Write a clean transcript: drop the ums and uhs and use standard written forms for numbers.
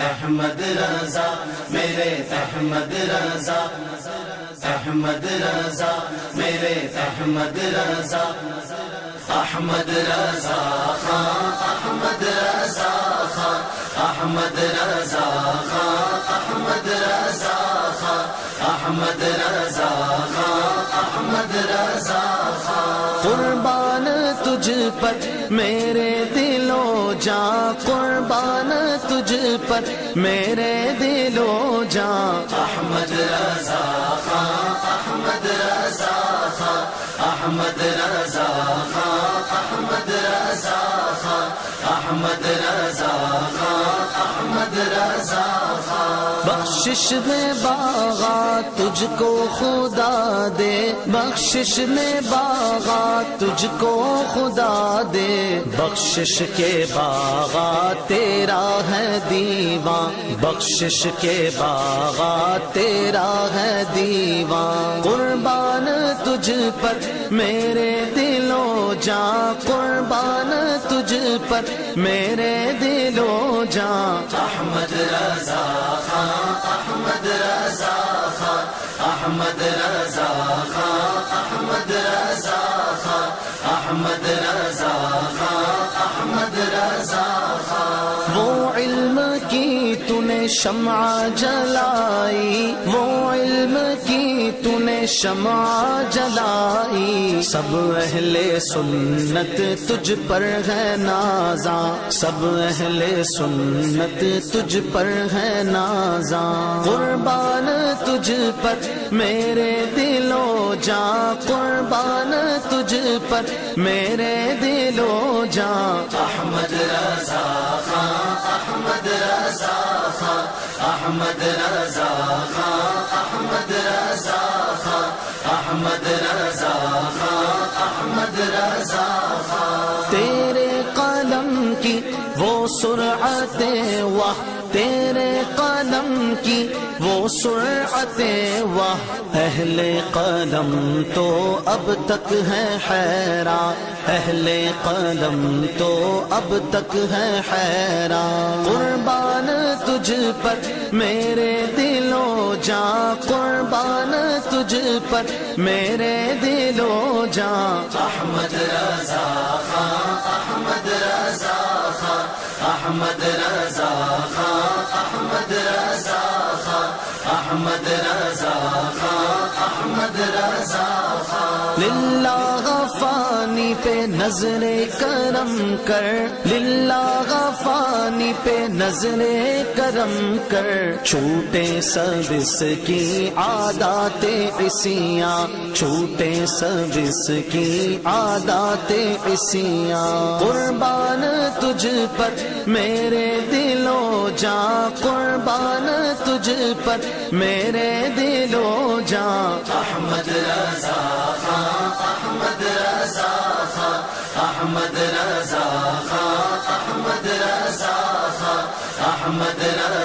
احمد رضا میرے احمد رضا، احمد رضا میرے احمد رضا، احمد رضا خان، احمد رضا خان، احمد رضا خان، احمد رضا خان، احمد رضا خان، احمد رضا خان۔ قربان تجھ پر میرے دل و جاں، قربان تجھ پر میرے دل و جاں، احمد رضا خان، احمد رضا خان، احمد رضا خان، احمد رضا خان، احمد رضا خان، احمد رضا خان۔ بخشش میں باغات تجھ کو خدا دے، بخشش میں باغات تجھ کو خدا دے، بخشش کے باغات تیرا ہے دیوان، بخشش کے باغات تیرا ہے دیوان۔ قربان تجھ پر میرے دل و جاں، قربان تجھ پر میرے دل و جاں، احمد رضا خان، احمد رضا خان، احمد رضا خان، احمد رضا خان، احمد رضا خان، احمد رضا خان۔ وہ علم کی تو نے شمع جلائی، وہ علم کی تو نے شمع جلائی، سب اہل سنت تجھ پر ہے نازاں، سب اہل سنت تجھ پر ہے نازاں۔ قربان تجھ پر میرے دل و جاں، قربان تجھ پر میرے دل و جاں، احمد رضا خان، احمد رضا خان، احمد رضا خان، احمد رضا خان، احمد رضا خان، احمد رضا خان۔ تیرے قلم کی وہ سرعت واہ، تیرے قلم کی وہ سرعت واہ، اہل قلم تو اب تک ہے حیران، اہل قلم تو اب تک ہے حیران۔ قربان تجھ پر میرے دل و جاں، قربان تجھ پر میرے دل و جاں، احمد رضا خان، احمد رضا خان، احمد رضا خان، احمد رضا خان، احمد رضا خان، احمد رضا خان۔ للہ غفانی پہ نظر کرم کر، للہ غفانی پہ نظر کرم کر، چھوٹے سب اس کی عادات عصیاں، چھوٹے سب اس کی عادات عصیاں۔ قربان تجھ پر میرے دل و جاں، قربان تجھ پر میرے دل و جاں، احمد رضا خان، احمد رضا خان، احمد رضا خان، احمد رضا خان، احمد رضا